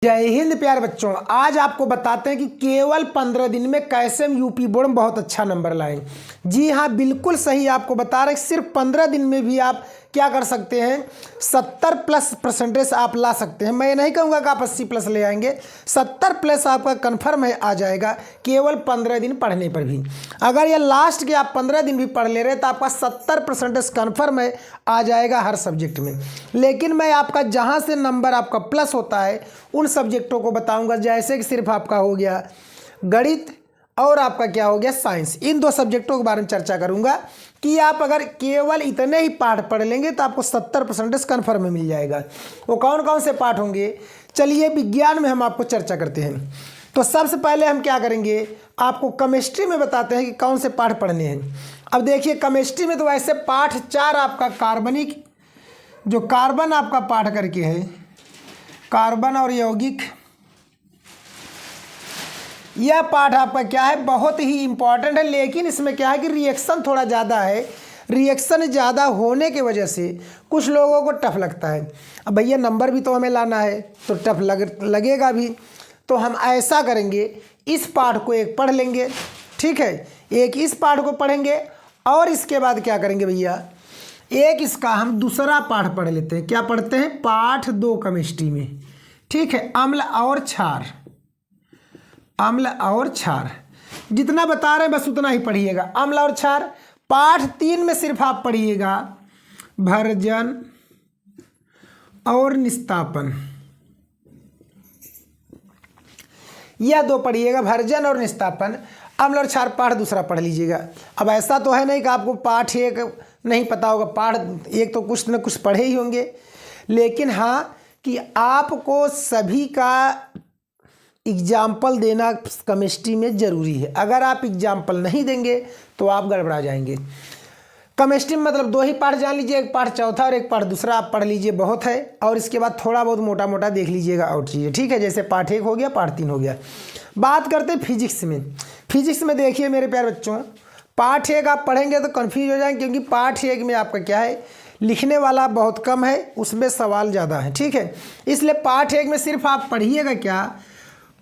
जय हिंद प्यारे बच्चों। आज आपको बताते हैं कि केवल 15 दिन में कैसे हम यूपी बोर्ड में बहुत अच्छा नंबर लाएं। जी हाँ, बिल्कुल सही आपको बता रहे हैं। सिर्फ 15 दिन में भी आप क्या कर सकते हैं, 70+ % आप ला सकते हैं। मैं ये नहीं कहूँगा कि आप 80+ ले आएंगे, 70+ आपका कन्फर्म है आ जाएगा केवल 15 दिन पढ़ने पर भी। अगर ये लास्ट के आप 15 दिन भी पढ़ ले रहे तो आपका 70% कन्फर्म है आ जाएगा हर सब्जेक्ट में। लेकिन मैं आपका जहाँ से नंबर आपका प्लस होता है उन सब्जेक्टों को बताऊंगा, जैसे कि सिर्फ आपका हो गया गणित और आपका क्या हो गया साइंस। इन दो सब्जेक्टों के बारे में चर्चा करूंगा कि आप अगर केवल इतने ही पाठ पढ़ लेंगे तो आपको 70% कन्फर्म मिल जाएगा। वो कौन कौन से पाठ होंगे, चलिए विज्ञान में हम आपको चर्चा करते हैं। तो सबसे पहले हम क्या करेंगे, आपको केमिस्ट्री में बताते हैं कि कौन से पाठ पढ़ने हैं। अब देखिए केमिस्ट्री में तो वैसे पाठ 4 आपका कार्बनिक, जो कार्बन आपका पाठ करके है, कार्बन और यौगिक, यह पाठ आपका क्या है बहुत ही इंपॉर्टेंट है। लेकिन इसमें क्या है कि रिएक्शन थोड़ा ज़्यादा है। रिएक्शन ज़्यादा होने की वजह से कुछ लोगों को टफ लगता है। अब भैया नंबर भी तो हमें लाना है तो टफ लगेगा भी। तो हम ऐसा करेंगे, इस पाठ को एक पढ़ लेंगे, ठीक है, एक इस पाठ को पढ़ेंगे और इसके बाद क्या करेंगे भैया, एक इसका हम दूसरा पाठ पढ़ लेते हैं। क्या पढ़ते हैं, पाठ 2 केमिस्ट्री में, ठीक है, अम्ल और क्षार। अम्ल और क्षार जितना बता रहे हैं बस उतना ही पढ़िएगा। अम्ल और क्षार पाठ 3 में सिर्फ आप पढ़िएगा भर्जन और निस्तापन, यह 2 पढ़िएगा, भर्जन और निस्तापन। अम्ल और क्षार पाठ दूसरा पढ़ लीजिएगा। अब ऐसा तो है नहीं कि आपको पाठ 1 नहीं पता होगा, पाठ 1 तो कुछ न कुछ पढ़े ही होंगे। लेकिन हाँ कि आपको सभी का एग्जाम्पल देना केमिस्ट्री में ज़रूरी है। अगर आप एग्जाम्पल नहीं देंगे तो आप गड़बड़ा जाएंगे। केमिस्ट्री में मतलब 2 ही पाठ जान लीजिए, एक पाठ चौथा और एक पाठ दूसरा आप पढ़ लीजिए, बहुत है। और इसके बाद थोड़ा बहुत मोटा मोटा देख लीजिएगा और चीज़ें, ठीक है, जैसे पाठ 1 हो गया, पाठ 3 हो गया। बात करते हैं फिजिक्स में। फिजिक्स में देखिए मेरे प्यारे बच्चों, पाठ 1 आप पढ़ेंगे तो कन्फ्यूज हो जाएंगे, क्योंकि पाठ 1 में आपका क्या है, लिखने वाला बहुत कम है, उसमें सवाल ज़्यादा है, ठीक है। इसलिए पाठ 1 में सिर्फ आप पढ़िएगा क्या,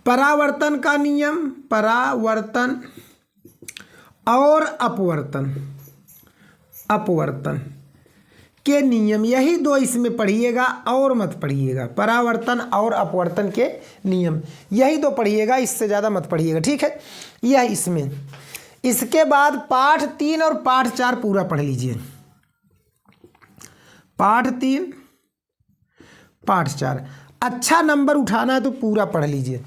परावर्तन का नियम, परावर्तन और अपवर्तन, अपवर्तन के नियम, यही 2 इसमें पढ़िएगा और मत पढ़िएगा। परावर्तन और अपवर्तन के नियम यही 2 पढ़िएगा, इससे ज़्यादा मत पढ़िएगा, ठीक है, यह इसमें। इसके बाद पाठ 3 और पाठ 4 पूरा पढ़ लीजिए। पाठ 3 पाठ 4 अच्छा नंबर उठाना है तो पूरा पढ़ लीजिए।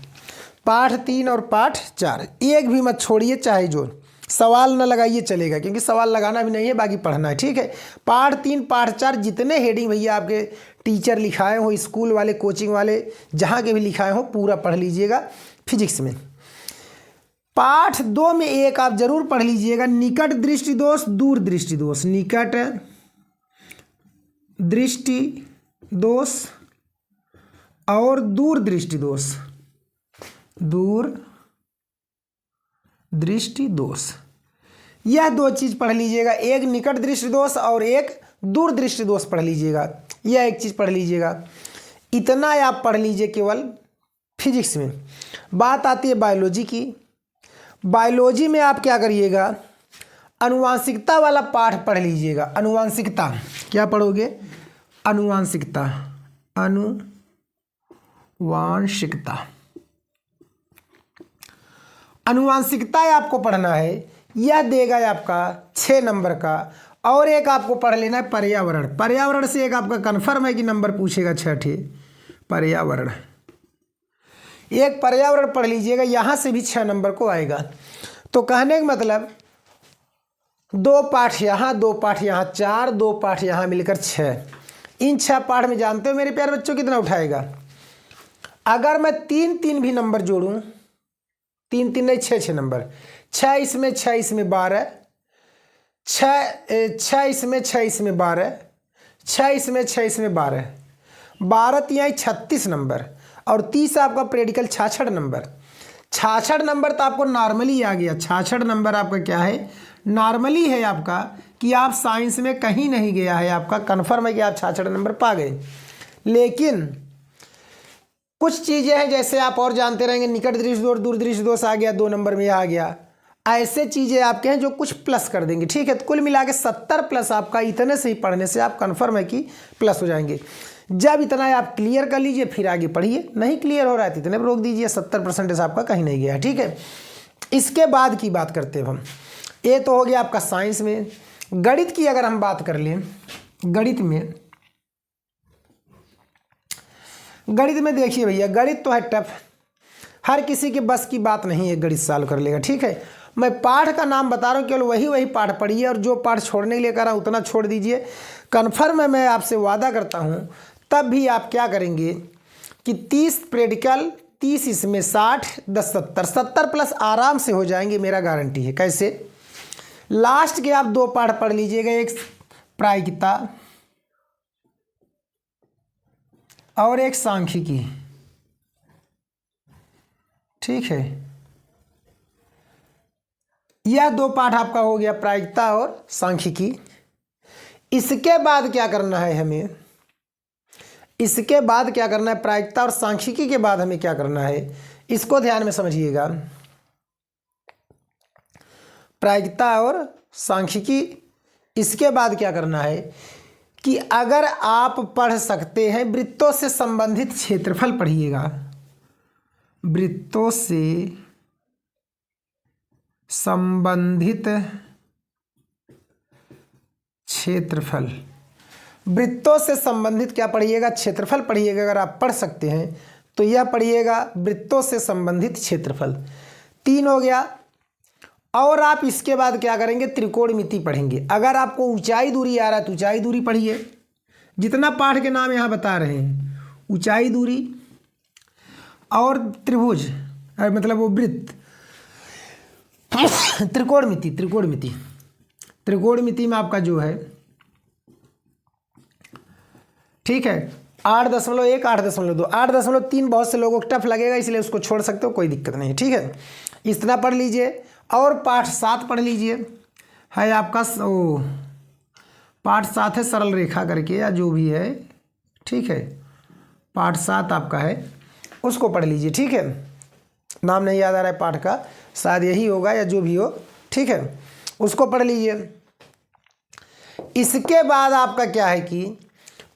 पाठ 3 और पाठ 4 एक भी मत छोड़िए, चाहे जो सवाल न लगाइए चलेगा, क्योंकि सवाल लगाना भी नहीं है, बाकी पढ़ना है, ठीक है। पाठ 3 पाठ 4 जितने हेडिंग भैया आपके टीचर लिखाए हो, स्कूल वाले कोचिंग वाले जहाँ के भी लिखाए हो, पूरा पढ़ लीजिएगा फिजिक्स में। पाठ 2 में एक आप जरूर पढ़ लीजिएगा, निकट दृष्टि दोष, दूर दृष्टि दोष। निकट दृष्टि दोष और दूर दृष्टि दोष, दूर दृष्टि दोष, यह 2 चीज़ पढ़ लीजिएगा। एक निकट दृष्टि दोष और एक दूर दृष्टि दोष पढ़ लीजिएगा, यह एक चीज़ पढ़ लीजिएगा। इतना आप पढ़ लीजिए केवल फिजिक्स में। बात आती है बायोलॉजी की। बायोलॉजी में आप क्या करिएगा, अनुवांशिकता वाला पाठ पढ़ लीजिएगा। अनुवांशिकता क्या पढ़ोगे, अनुवांशिकता, अनुवांशिकता, अनुवांशिकता आपको पढ़ना है। यह देगा आपका 6 नंबर का। और एक आपको पढ़ लेना है पर्यावरण। पर्यावरण से एक आपका कन्फर्म है कि नंबर पूछेगा 6 पर्यावरण। एक पर्यावरण पढ़ लीजिएगा, यहाँ से भी 6 नंबर को आएगा। तो कहने का मतलब 2 पाठ यहाँ, 2 पाठ यहाँ, 4, 2 पाठ यहाँ, मिलकर 6। इन 6 पाठ में जानते हो मेरे प्यारे बच्चों कितना उठाएगा। अगर मैं 3 भी नंबर जोड़ूं, 3 नहीं 6 नंबर, 6 इसमें 6 इसमें 12, 6 इसमें 6 इसमें 12, 6 इसमें 6 इसमें 12, 12 तिहाई 36 नंबर और 30 आपका प्रैक्टिकल 66 नंबर। 66 नंबर तो आपको नॉर्मली आ गया। 66 नंबर आपका क्या है, नॉर्मली है आपका, कि आप साइंस में कहीं नहीं गया है, आपका कन्फर्म है कि आप 66 नंबर पा गए। लेकिन कुछ चीज़ें हैं जैसे आप और जानते रहेंगे, निकट दृष्टि दोष, दूर दृष्टि दोष आ गया 2 नंबर में, आ गया। ऐसे चीज़ें आपके हैं जो कुछ प्लस कर देंगे, ठीक है। तो कुल मिला के 70 प्लस आपका इतने से ही पढ़ने से आप कन्फर्म है कि प्लस हो जाएंगे। जब इतना आप क्लियर कर लीजिए फिर आगे पढ़िए, नहीं क्लियर हो रहा है तो इतने पर रोक दीजिए, 70% आपका कहीं नहीं गया, ठीक है। इसके बाद की बात करते हैं हम, ये तो हो गया आपका साइंस में। गणित की अगर हम बात कर लें, गणित में देखिए भैया, गणित तो है टफ, हर किसी के बस की बात नहीं है गणित सॉल्व कर लेगा, ठीक है। मैं पाठ का नाम बता रहा हूँ, केवल वही पाठ पढ़िए और जो पाठ छोड़ने के लिए कह रहा हूँ उतना छोड़ दीजिए। कन्फर्म है, मैं आपसे वादा करता हूँ तब भी आप क्या करेंगे कि 30 प्रैक्टिकल, 30 इसमें 60, 10 70, 70 प्लस आराम से हो जाएंगे, मेरा गारंटी है। कैसे? लास्ट के आप 2 पाठ पढ़ लीजिएगा, एक प्रायिकता और एक सांख्यिकी, ठीक है। यह 2 पाठ आपका हो गया, प्रायिकता और सांख्यिकी। इसके बाद क्या करना है हमें, इसके बाद क्या करना है, प्रायिकता और सांख्यिकी के बाद हमें क्या करना है, इसको ध्यान में समझिएगा। प्रायिकता और सांख्यिकी, इसके बाद क्या करना है कि अगर आप पढ़ सकते हैं वृत्तों से संबंधित क्षेत्रफल पढ़िएगा, वृत्तों से संबंधित क्षेत्रफल, वृत्तों से संबंधित क्या पढ़िएगा, क्षेत्रफल पढ़िएगा। अगर आप पढ़ सकते हैं तो यह पढ़िएगा वृत्तों से संबंधित क्षेत्रफल, 3 हो गया। और आप इसके बाद क्या करेंगे, त्रिकोणमिति पढ़ेंगे। अगर आपको ऊंचाई दूरी आ रहा है तो ऊंचाई दूरी पढ़िए, जितना पाठ के नाम यहाँ बता रहे हैं, ऊंचाई दूरी और त्रिभुज मतलब वो वृत्त, त्रिकोणमिति, त्रिकोणमिति में आपका जो है, ठीक है, 8.1, 8.2, 8.3 बहुत से लोगों को टफ लगेगा, इसलिए उसको छोड़ सकते हो, कोई दिक्कत नहीं, ठीक है। इतना पढ़ लीजिए। और पाठ 7 पढ़ लीजिए, है आपका पाठ 7 है सरल रेखा करके या जो भी है, ठीक है। पाठ 7 आपका है, उसको पढ़ लीजिए, ठीक है। नाम नहीं याद आ रहा है पाठ का, शायद यही होगा या जो भी हो, ठीक है, उसको पढ़ लीजिए। इसके बाद आपका क्या है कि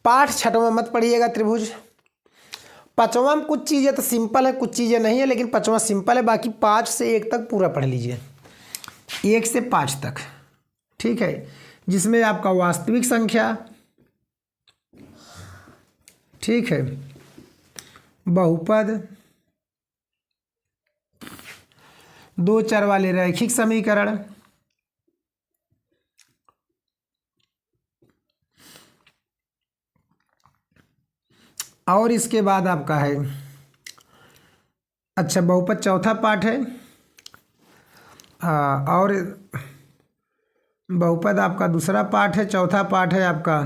पाठ 6वां मत पढ़िएगा, त्रिभुज। 5वां में कुछ चीज़ें तो सिंपल है, कुछ चीज़ें नहीं है, लेकिन 5वां सिंपल है। बाकी 5 से 1 तक पूरा पढ़ लीजिए, 1 से 5 तक, ठीक है। जिसमें आपका वास्तविक संख्या, ठीक है, बहुपद, 2 चर वाले रैखिक समीकरण, और इसके बाद आपका है, अच्छा बहुपद 4था पाठ है, हाँ, और बहुपद आपका दूसरा पाठ है, 4था पाठ है आपका,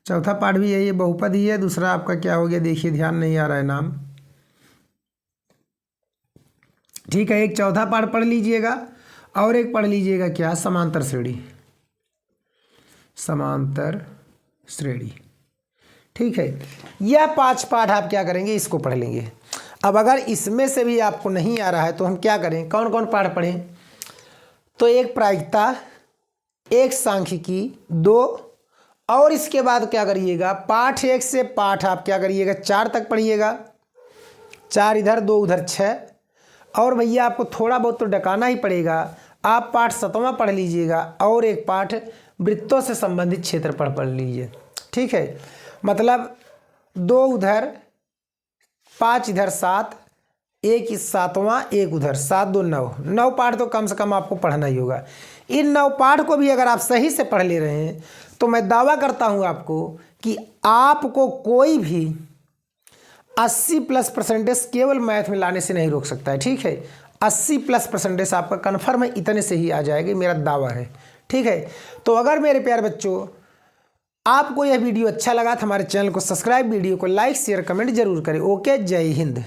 4था पाठ भी यही है, बहुपद ही है। दूसरा आपका क्या हो गया, देखिए ध्यान नहीं आ रहा है नाम, ठीक है। एक 4था पाठ पढ़ लीजिएगा और एक पढ़ लीजिएगा क्या, समांतर श्रेणी, समांतर श्रेणी, ठीक है। यह 5 पाठ आप क्या करेंगे, इसको पढ़ लेंगे। अब अगर इसमें से भी आपको नहीं आ रहा है तो हम क्या करें, कौन कौन पाठ पढ़ें, तो एक प्रायिकता, एक सांख्यिकी, 2, और इसके बाद क्या करिएगा, पाठ 1 से पाठ आप क्या करिएगा 4 तक पढ़िएगा, 4 इधर 2 उधर 6। और भैया आपको थोड़ा बहुत तो डकाना ही पड़ेगा, आप पाठ 7वां पढ़ लीजिएगा और एक पाठ वृत्तों से संबंधित क्षेत्र पढ़ लीजिए, ठीक है। मतलब 2 उधर 5 इधर 7, 1 7वां 1 उधर, 7 2 9 पाठ तो कम से कम आपको पढ़ना ही होगा। इन 9 पाठ को भी अगर आप सही से पढ़ ले रहे हैं तो मैं दावा करता हूं आपको कि आपको कोई भी 80+ केवल मैथ में लाने से नहीं रोक सकता है, ठीक है। 80+ आपका कन्फर्म है, इतने से ही आ जाएगा, मेरा दावा है, ठीक है। तो अगर मेरे प्यारे बच्चों आपको यह वीडियो अच्छा लगा तो हमारे चैनल को सब्सक्राइब, वीडियो को लाइक शेयर कमेंट जरूर करें। ओके, जय हिंद।